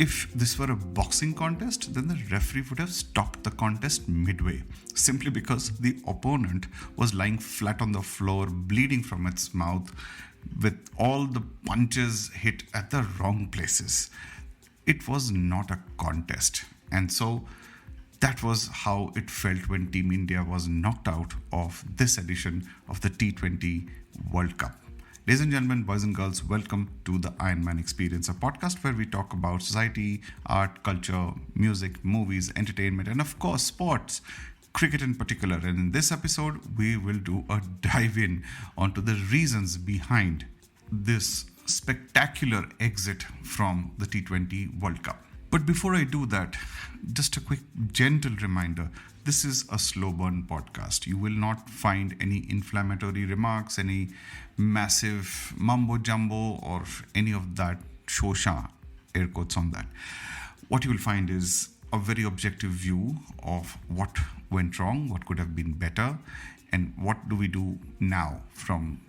If this were a boxing contest, then the referee would have stopped the contest midway, simply because the opponent was lying flat on the floor, bleeding from its mouth, with all the punches hit at the wrong places. It was not a contest. And so that was how it felt when Team India was knocked out of this edition of the T20 World Cup. Ladies and gentlemen, boys and girls, welcome to the Iron Man Experience, a podcast where we talk about society, art, culture, music, movies, entertainment, and of course, sports, cricket in particular. And in this episode, we will do a dive in onto the reasons behind this spectacular exit from the T20 World Cup. But before I do that, just a quick gentle reminder, this is a slow burn podcast. You will not find any inflammatory remarks, any massive mumbo jumbo, or any of that shosha, air quotes on that. What you will find is a very objective view of what went wrong, what could have been better, and what do we do now from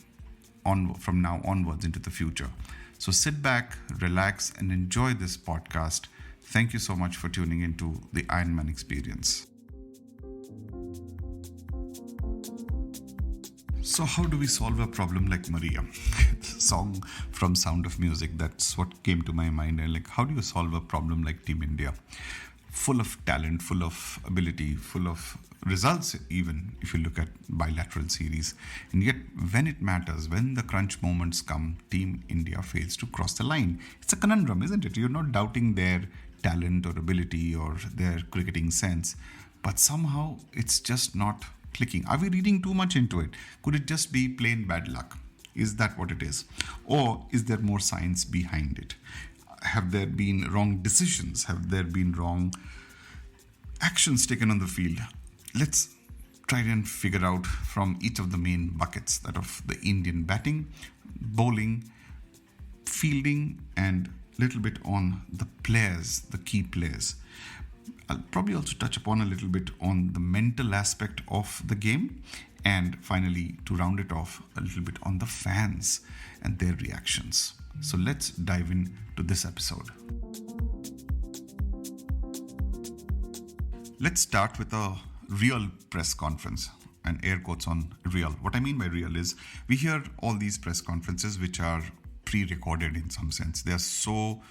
now onwards into the future. So sit back, relax, and enjoy this podcast. Thank you so much for tuning into the Iron Man Experience. So how do we solve a problem like Maria? Song from Sound of Music, that's what came to my mind. And like, how do you solve a problem like Team India? Full of talent, full of ability, full of results, even if you look at bilateral series. And yet, when it matters, when the crunch moments come, Team India fails to cross the line. It's a conundrum, isn't it? You're not doubting their talent or ability or their cricketing sense, but somehow it's just not clicking. Are we reading too much into it? Could it just be plain bad luck? Is that what it is? Or is there more science behind it? Have there been wrong decisions? Have there been wrong actions taken on the field? Let's try and figure out from each of the main buckets, that of the Indian batting, bowling, fielding, and little bit on the players, the key players. I'll probably also touch upon a little bit on the mental aspect of the game, and finally, to round it off, a little bit on the fans and their reactions. So let's dive into this episode. Let's start with a real press conference, and air quotes on real. What I mean by real is we hear all these press conferences which are pre-recorded in some sense. They are so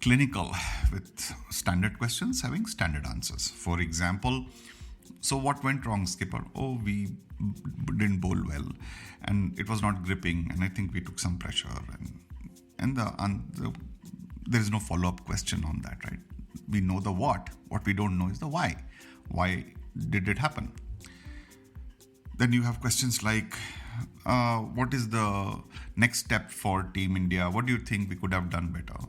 clinical, with standard questions having standard answers. For example, so what went wrong, skipper? Oh, we didn't bowl well, and it was not gripping, and I think we took some pressure, and there is no follow-up question on that, right? We know the what we don't know is the why. Why did it happen? Then you have questions like, what is the next step for Team India? What do you think we could have done better?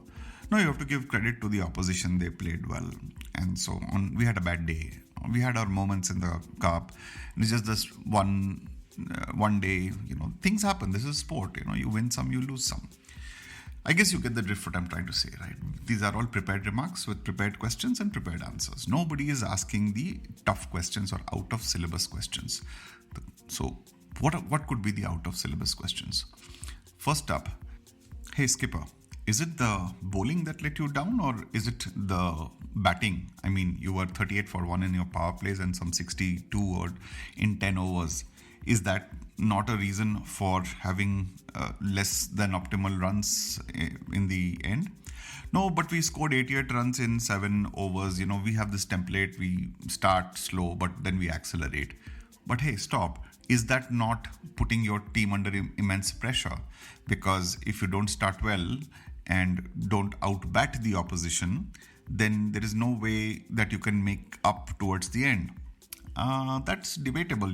No, you have to give credit to the opposition. They played well, and so on. We had a bad day. We had our moments in the cup. It's just this one day. Things happen. This is sport. You win some, you lose some. I guess you get the drift what I'm trying to say, right? These are all prepared remarks with prepared questions and prepared answers. Nobody is asking the tough questions or out of syllabus questions. So what could be the out of syllabus questions? First up, hey skipper, is it the bowling that let you down, or is it the batting? I mean, you were 38 for 1 in your power plays and some 62 or in 10 overs. Is that not a reason for having less than optimal runs in the end? No, but we scored 88 runs in 7 overs. We have this template. We start slow, but then we accelerate. But hey, stop. Is that not putting your team under immense pressure? Because if you don't start well and don't outbat the opposition, then there is no way that you can make up towards the end. That's debatable,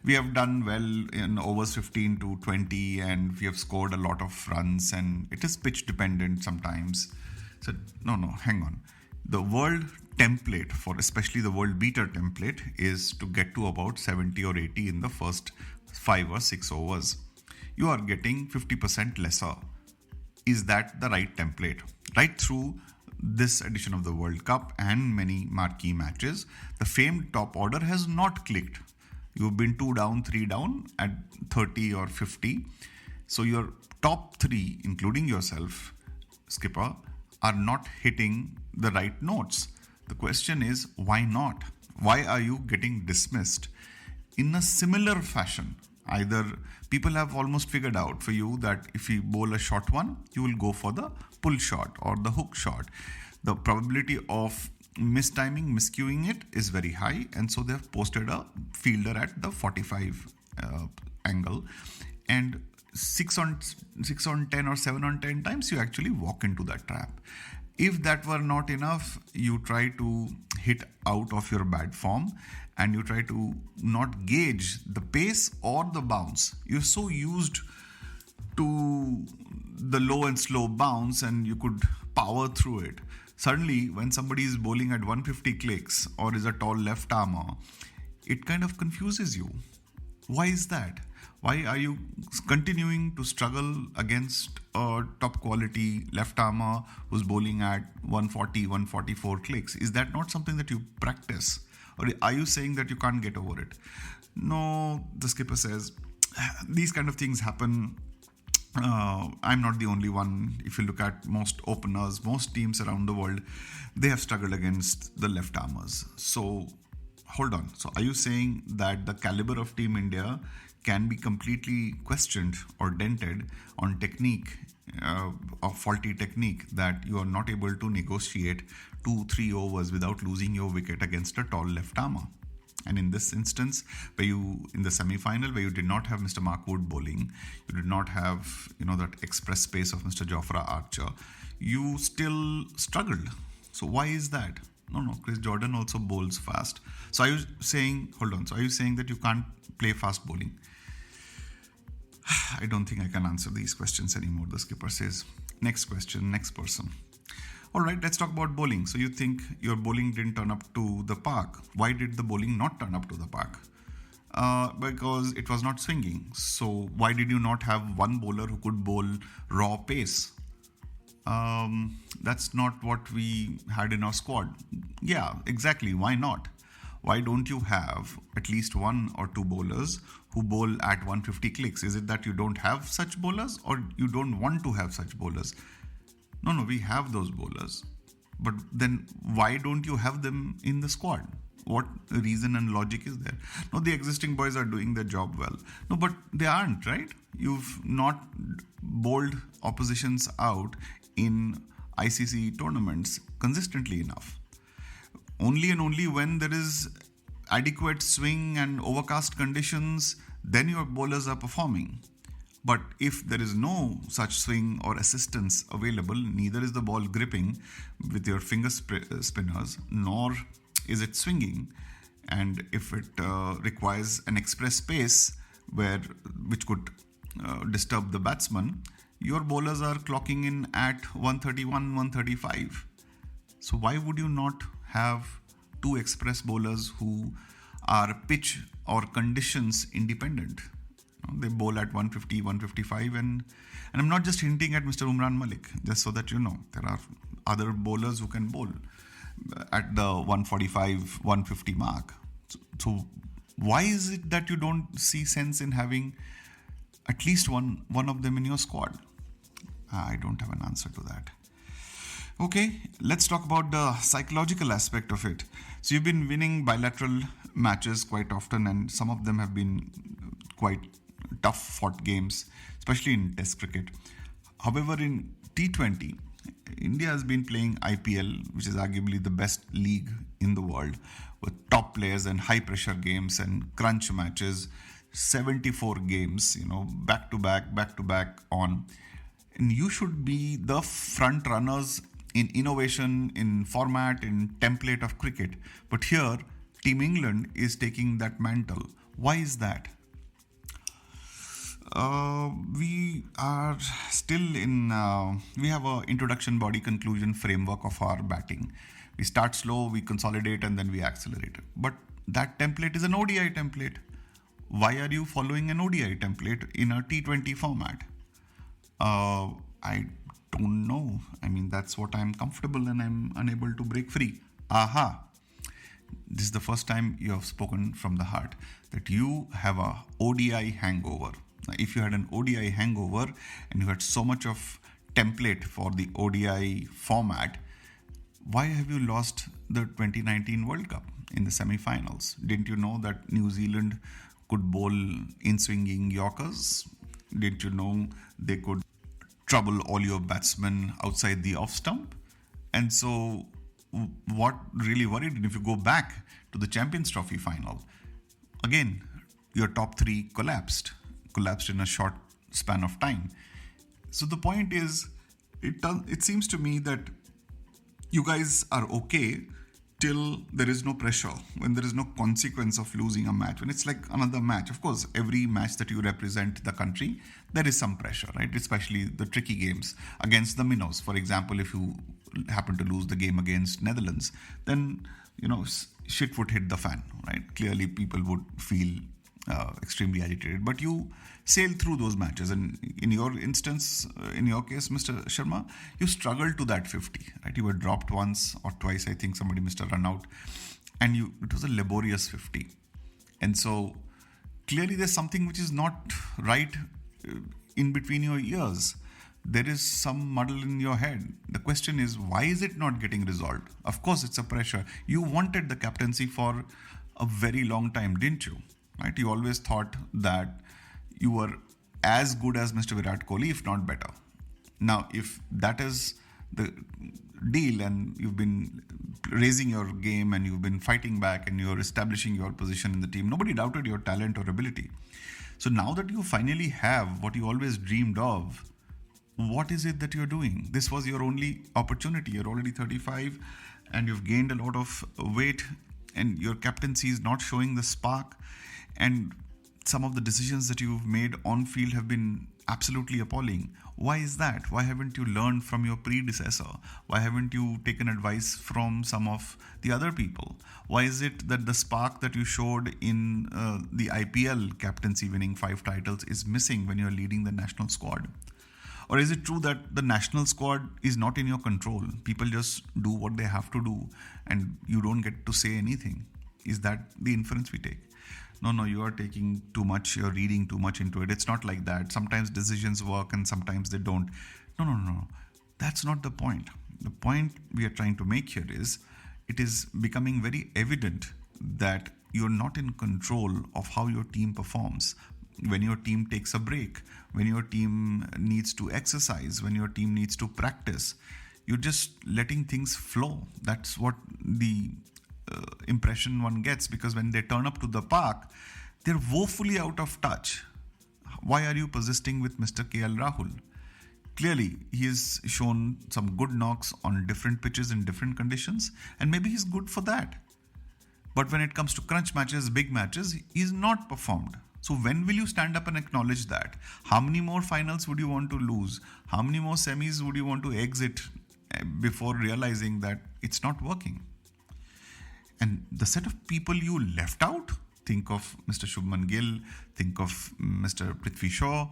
We have done well in overs 15 to 20, and we have scored a lot of runs, and it is pitch dependent sometimes. So, no, hang on. The world template especially the world beater template, is to get to about 70 or 80 in the first 5 or 6 overs. You are getting 50% lesser. Is that the right template? Right through this edition of the World Cup and many marquee matches, the famed top order has not clicked. You've been 2 down, 3 down at 30 or 50. So your top 3, including yourself, skipper, are not hitting the right notes. The question is, why not? Why are you getting dismissed? In a similar fashion, either people have almost figured out for you that if you bowl a short one, you will go for the pull shot or the hook shot. The probability of mistiming, miscuing it is very high, and so they've posted a fielder at the 45 angle, and 6 on 10 or 7 on 10 times you actually walk into that trap. If that were not enough, you try to hit out of your bad form and you try to not gauge the pace or the bounce. You're so used to the low and slow bounce and you could power through it. Suddenly, when somebody is bowling at 150 clicks or is a tall left armer, it kind of confuses you. Why is that? Why are you continuing to struggle against a top quality left armer who's bowling at 140, 144 clicks? Is that not something that you practice? Or are you saying that you can't get over it? No, the skipper says, these kind of things happen. I'm not the only one. If you look at most openers, most teams around the world, they have struggled against the left armers. So hold on. So are you saying that the caliber of Team India can be completely questioned or dented on technique, or faulty technique, that you are not able to negotiate 2-3 overs without losing your wicket against a tall left armer? And in this instance, in the semi-final, where you did not have Mr. Mark Wood bowling, you did not have, that express pace of Mr. Jofra Archer, you still struggled. So why is that? No, Chris Jordan also bowls fast. So are you saying, are you saying that you can't play fast bowling? I don't think I can answer these questions anymore, the skipper says. Next question, next person. All right, let's talk about bowling. So you think your bowling didn't turn up to the park. Why did the bowling not turn up to the park? Because it was not swinging. So why did you not have one bowler who could bowl raw pace? That's not what we had in our squad. Yeah, exactly. Why not? Why don't you have at least 1 or 2 bowlers who bowl at 150 clicks? Is it that you don't have such bowlers, or you don't want to have such bowlers? No, we have those bowlers. But then why don't you have them in the squad? What reason and logic is there? No, the existing boys are doing their job well. No, but they aren't, right? You've not bowled oppositions out in ICC tournaments consistently enough. Only and only when there is adequate swing and overcast conditions, then your bowlers are performing. But if there is no such swing or assistance available, neither is the ball gripping with your finger spinners, nor is it swinging. And if it requires an express pace which could disturb the batsman, your bowlers are clocking in at 131, 135. So why would you not have 2 express bowlers who are pitch or conditions independent? They bowl at 150, 155, and I'm not just hinting at Mr. Umran Malik, just so that you know, there are other bowlers who can bowl at the 145, 150 mark. So why is it that you don't see sense in having at least one of them in your squad? I don't have an answer to that. Okay, let's talk about the psychological aspect of it. So you've been winning bilateral matches quite often, and some of them have been quite tough fought games, especially in Test cricket. However, in T20, India has been playing IPL, which is arguably the best league in the world, with top players and high pressure games and crunch matches, 74 games, back to back on. And you should be the front runners in innovation, in format, in template of cricket. But here, Team England is taking that mantle. Why is that? We are still we have a introduction, body, conclusion framework of our batting. We start slow, we consolidate, and then we accelerate. But that template is an ODI template. Why are you following an ODI template in a T20 format? I don't know. I mean, that's what I'm comfortable and I'm unable to break free. Aha. This is the first time you have spoken from the heart that you have a ODI hangover. Now, if you had an ODI hangover and you had so much of template for the ODI format, why have you lost the 2019 World Cup in the semi-finals? Didn't you know that New Zealand could bowl in-swinging Yorkers? Didn't you know they could trouble all your batsmen outside the off stump? And so, what really worried? And if you go back to the Champions Trophy final, again, your top three collapsed in a short span of time. So the point is, it seems to me that you guys are okay till there is no pressure, when there is no consequence of losing a match, when it's like another match. Of course, every match that you represent the country, there is some pressure, right? Especially the tricky games against the minnows. For example, if you happen to lose the game against Netherlands, then shit would hit the fan, right? Clearly, people would feel extremely agitated, but you sail through those matches. And in your instance, in your case, Mr. Sharma, you struggled to that 50, right? You were dropped once or twice, I think somebody missed a run out, and it was a laborious 50. And so clearly there's something which is not right in between your ears. There is some muddle in your head. The question is, why is it not getting resolved? Of course, it's a pressure. You wanted the captaincy for a very long time, didn't you? Right? You always thought that you were as good as Mr. Virat Kohli, if not better. Now, if that is the deal and you've been raising your game and you've been fighting back and you're establishing your position in the team, nobody doubted your talent or ability. So now that you finally have what you always dreamed of, what is it that you're doing? This was your only opportunity. You're already 35 and you've gained a lot of weight, and your captaincy is not showing the spark. And some of the decisions that you've made on field have been absolutely appalling. Why is that? Why haven't you learned from your predecessor? Why haven't you taken advice from some of the other people? Why is it that the spark that you showed in the IPL captaincy, winning 5 titles, is missing when you're leading the national squad? Or is it true that the national squad is not in your control? People just do what they have to do and you don't get to say anything. Is that the inference we take? No, you are taking too much, you're reading too much into it. It's not like that. Sometimes decisions work and sometimes they don't. No. That's not the point. The point we are trying to make here is, it is becoming very evident that you're not in control of how your team performs. When your team takes a break, when your team needs to exercise, when your team needs to practice, you're just letting things flow. That's what the impression one gets, because when they turn up to the park, they're woefully out of touch. Why are you persisting with Mr. KL Rahul? Clearly, he has shown some good knocks on different pitches in different conditions, and maybe he's good for that. But when it comes to crunch matches, big matches, he's not performed. So when will you stand up and acknowledge that? How many more finals would you want to lose? How many more semis would you want to exit before realizing that it's not working? And the set of people you left out, think of Mr. Shubman Gill, think of Mr. Prithvi Shaw,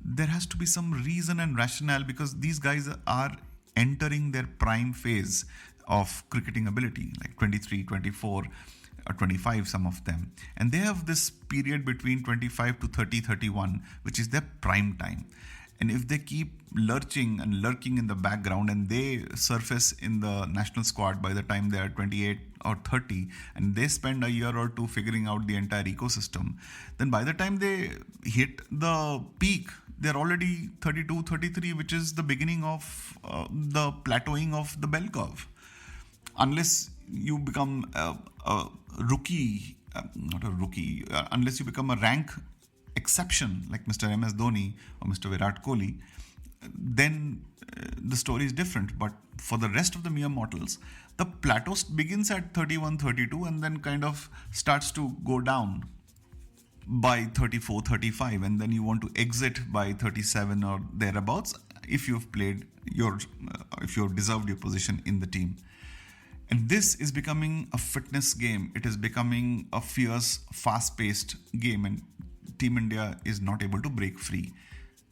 there has to be some reason and rationale, because these guys are entering their prime phase of cricketing ability, like 23, 24, or 25, some of them. And they have this period between 25 to 30, 31, which is their prime time. And if they keep lurching and lurking in the background and they surface in the national squad by the time they are 28 or 30, and they spend a year or two figuring out the entire ecosystem, then by the time they hit the peak, they're already 32, 33, which is the beginning of the plateauing of the bell curve. Unless you become a rookie, unless you become a rank exception like Mr. MS Dhoni or Mr. Virat Kohli, then the story is different. But for the rest of the mere mortals, the plateau begins at 31, 32 and then kind of starts to go down by 34, 35, and then you want to exit by 37 or thereabouts if you've played if you've deserved your position in the team. And this is becoming a fitness game. It is becoming a fierce, fast-paced game, and Team India is not able to break free.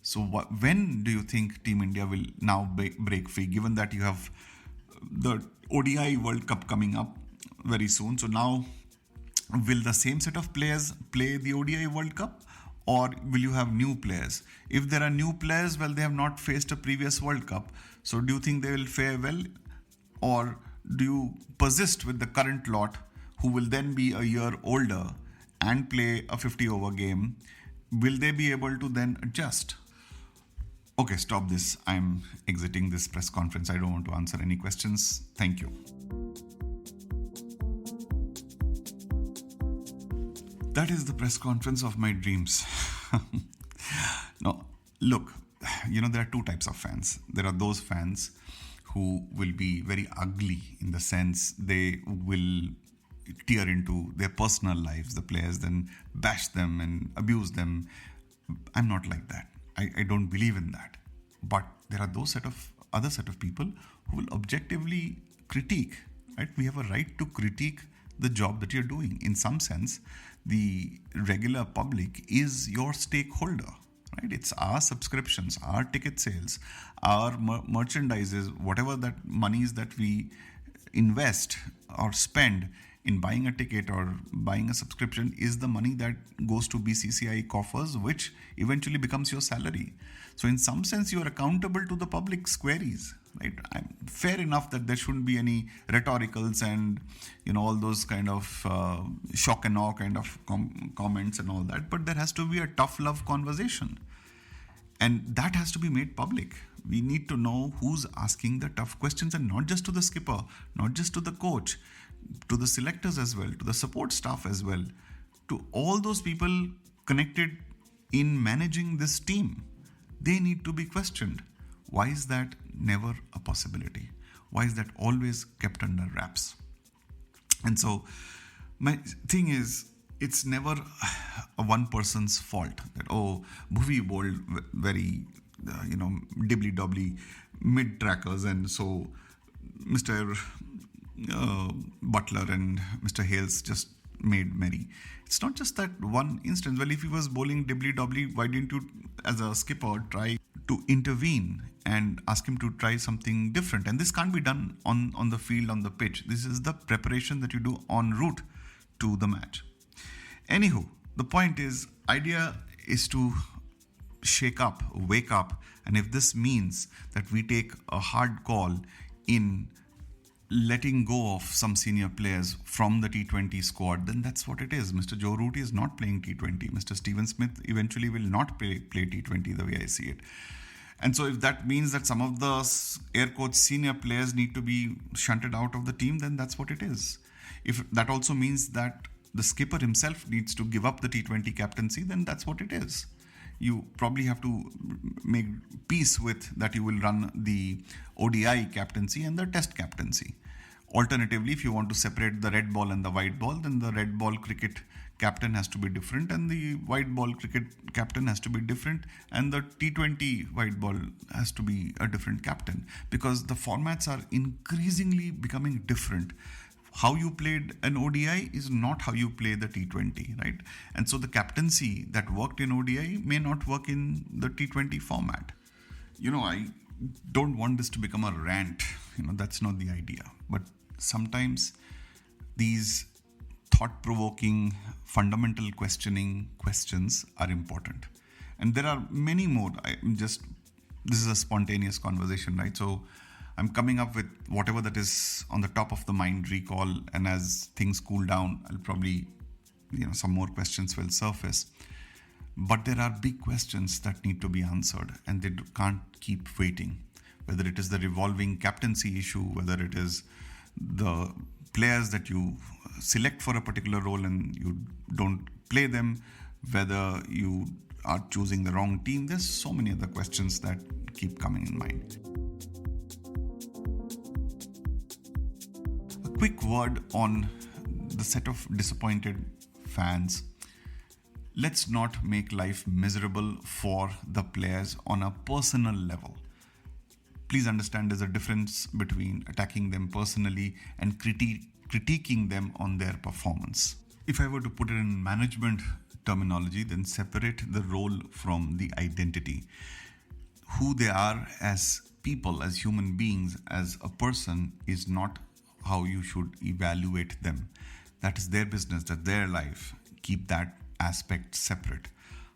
So when do you think Team India will now break free, given that you have the ODI World Cup coming up very soon? So now, will the same set of players play the ODI World Cup, Or will you have new players? If there are new players, well, they have not faced a previous World Cup. So do you think they will fare well? Or do you persist with the current lot who will then be a year older and play a 50 over game? Will they be able to then adjust? Okay, stop this. I'm exiting this press conference. I don't want to answer any questions. Thank you. That is the press conference of my dreams. No, look, there are two types of fans. There are those fans who will be very ugly in the sense they will tear into their personal lives, the players, then bash them and abuse them. I'm not like that. I don't believe in that. But there are other set of people who will objectively critique, right? We have a right to critique the job that you're doing. In some sense, the regular public is your stakeholder, right? It's our subscriptions, our ticket sales, our merchandises, whatever that monies that we invest or spend in buying a ticket or buying a subscription is the money that goes to BCCI coffers, which eventually becomes your salary. So in some sense, you are accountable to the public's queries, right? Fair enough that there shouldn't be any rhetoricals and all those kind of shock and awe kind of comments and all that, but there has to be a tough love conversation, and that has to be made public. We need to know who's asking the tough questions, and not just to the skipper, not just to the coach, to the selectors as well, to the support staff as well, to all those people connected in managing this team. They need to be questioned. Why is that never a possibility? Why is that always kept under wraps? And so my thing is, it's never a one person's fault that, Bhuvi bowled very, dibbly-dobbly mid-trackers, and so Mr. Butler and Mr. Hales just made merry. It's not just that one instance. Well, if he was bowling dibbly-dobbly, why didn't you, as a skipper, try to intervene and ask him to try something different? And this can't be done on the field, on the pitch. This is the preparation that you do en route to the match. Anywho, the point is, idea is to shake up, wake up, and if this means that we take a hard call in letting go of some senior players from the T20 squad, then that's what it is. Mr. Joe Root is not playing T20. Mr. Steven Smith eventually will not play T20 the way I see it. And so if that means that some of the air coach senior players need to be shunted out of the team, then that's what it is. If that also means that the skipper himself needs to give up the T20 captaincy, then that's what it is. You probably have to make peace with that you will run the ODI captaincy and the test captaincy. Alternatively, if you want to separate the red ball and the white ball, then the red ball cricket captain has to be different and the white ball cricket captain has to be different, and the T20 white ball has to be a different captain, because the formats are increasingly becoming different. How you played an ODI is not how you play the T20, right? And so the captaincy that worked in ODI may not work in the T20 format. I don't want this to become a rant. That's not the idea. But sometimes these thought-provoking, fundamental questioning questions are important. And there are many more. This is a spontaneous conversation, right? So I'm coming up with whatever that is on the top of the mind recall, and as things cool down, I'll probably, some more questions will surface. But there are big questions that need to be answered, and they can't keep waiting. Whether it is the revolving captaincy issue, whether it is the players that you select for a particular role and you don't play them, whether you are choosing the wrong team, there's so many other questions that keep coming in mind. A quick word on the set of disappointed fans. Let's not make life miserable for the players on a personal level. Please understand there's a difference between attacking them personally and critiquing them on their performance. If I were to put it in management terminology, then separate the role from the identity. Who they are as people, as human beings, as a person is not how you should evaluate them. That is their business, that's their life. Keep that aspect separate.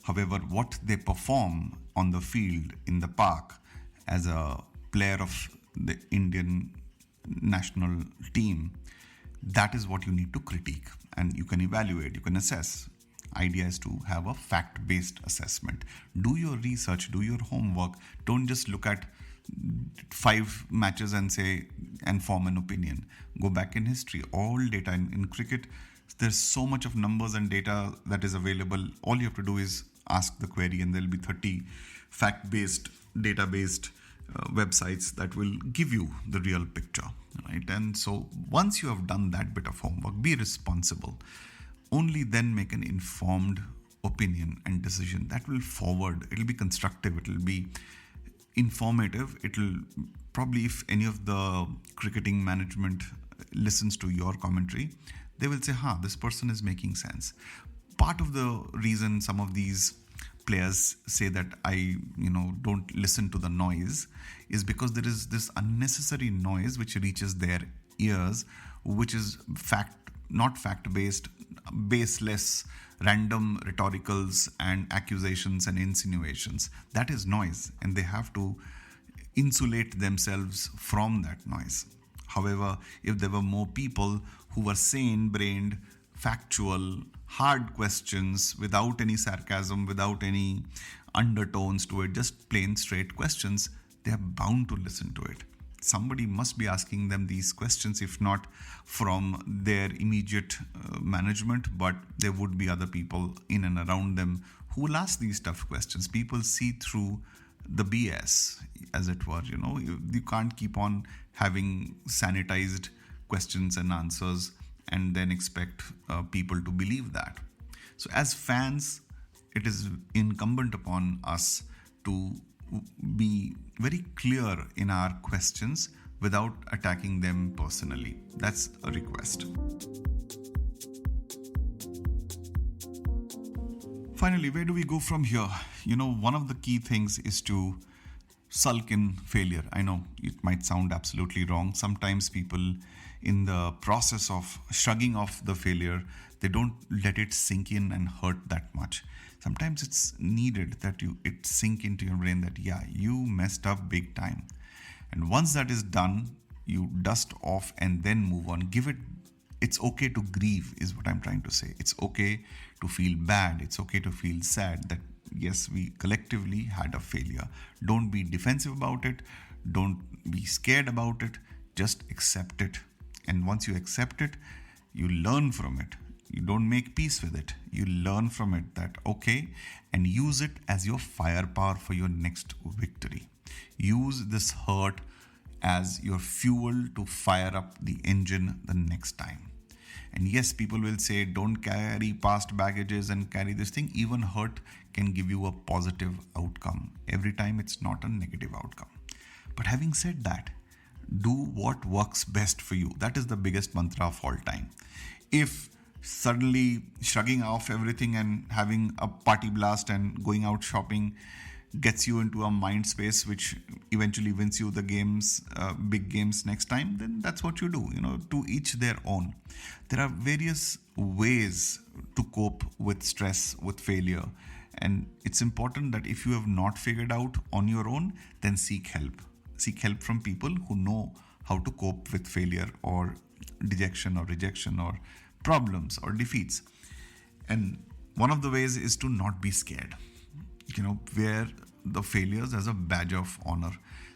However, what they perform on the field in the park as a player of the Indian national team, that is what you need to critique, and you can evaluate, you can assess. Idea is to have a fact-based assessment. Do your research, do your homework. Don't just look at 5 matches and say and form an opinion. Go back in history. All data in cricket, there's so much of numbers and data that is available. All you have to do is ask the query, and there'll be 30 fact-based, data-based websites that will give you the real picture, right? And so once you have done that bit of homework, be responsible. Only then make an informed opinion and decision that will forward. It'll be constructive. It'll be informative. It'll probably, if any of the cricketing management listens to your commentary, they will say, this person is making sense. Part of the reason some of these players say that I don't listen to the noise is because there is this unnecessary noise which reaches their ears, which is not fact-based, baseless, random rhetoricals and accusations and insinuations. That is noise, and they have to insulate themselves from that noise. However, if there were more people who were sane-brained, factual, hard questions without any sarcasm, without any undertones to it, just plain straight questions, they are bound to listen to it. Somebody must be asking them these questions, if not from their immediate management, but there would be other people in and around them who will ask these tough questions. People see through the BS, as it were. You can't keep on having sanitized questions and answers and then expect people to believe that. So as fans, it is incumbent upon us to be very clear in our questions without attacking them personally. That's a request. Finally, where do we go from here? One of the key things is to sulk in failure. I know it might sound absolutely wrong. Sometimes people, in the process of shrugging off the failure, they don't let it sink in and hurt that much. Sometimes it's needed that it sink into your brain that, you messed up big time. And once that is done, you dust off and then move on. It's okay to grieve, is what I'm trying to say. It's okay to feel bad. It's okay to feel sad that, yes, we collectively had a failure. Don't be defensive about it. Don't be scared about it. Just accept it. And once you accept it, you learn from it. You don't make peace with it. You learn from it that, okay, and use it as your firepower for your next victory. Use this hurt as your fuel to fire up the engine the next time. And yes, people will say, don't carry past baggages and carry this thing. Even hurt can give you a positive outcome. Every time it's not a negative outcome. But having said that, do what works best for you. That is the biggest mantra of all time. If suddenly shrugging off everything and having a party blast and going out shopping gets you into a mind space which eventually wins you the games, big games next time, then that's what you do. To each their own. There are various ways to cope with stress, with failure. And it's important that if you have not figured out on your own, then seek help. Seek help from people who know how to cope with failure or dejection or rejection or problems or defeats. And one of the ways is to not be scared. Wear the failures as a badge of honor,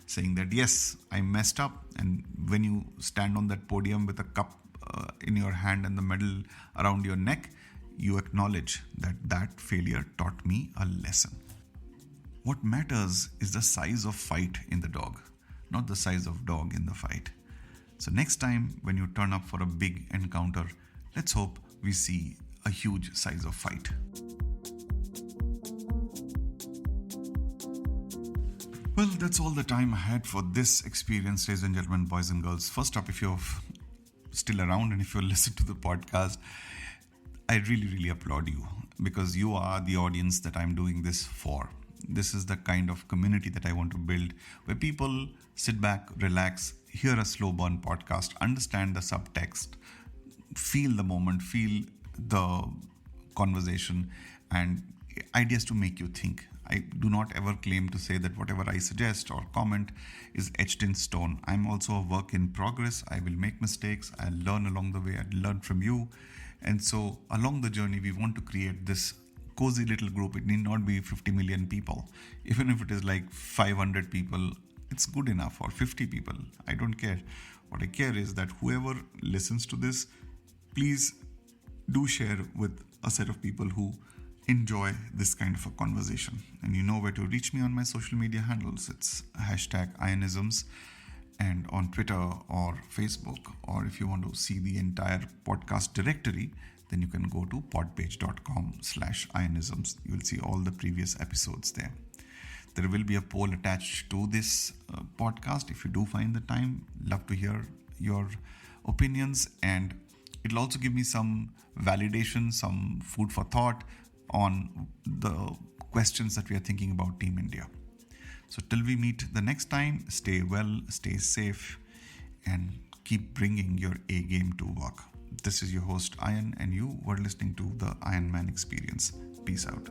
saying that, yes, I messed up. And when you stand on that podium with a cup in your hand and the medal around your neck, you acknowledge that failure taught me a lesson. What matters is the size of fight in the dog, not the size of dog in the fight. So next time when you turn up for a big encounter, let's hope we see a huge size of fight. Well, that's all the time I had for this experience, ladies and gentlemen, boys and girls. First up, if you're still around and if you listen to the podcast, I really, really applaud you, because you are the audience that I'm doing this for. This is the kind of community that I want to build, where people sit back, relax, hear a slow burn podcast, understand the subtext, feel the moment, feel the conversation, and ideas to make you think. I do not ever claim to say that whatever I suggest or comment is etched in stone. I'm also a work in progress. I will make mistakes. I'll learn along the way. I'll learn from you. And so along the journey, we want to create this cozy little group. It need not be 50 million people. Even if it is like 500 people, it's good enough, or 50 people. I don't care. What I care is that whoever listens to this, please do share with a set of people who enjoy this kind of a conversation. And you know where to reach me on my social media handles. It's #Ionisms, and on Twitter or Facebook. Or if you want to see the entire podcast directory, then you can go to podpage.com/Ionisms. You will see all the previous episodes there. There will be a poll attached to this podcast. If you do find the time, love to hear your opinions, and it'll also give me some validation, some food for thought on the questions that we are thinking about Team India. So till we meet the next time, stay well, stay safe, and keep bringing your A game to work. This is your host, Ian, and you were listening to the Iron Man Experience. Peace out.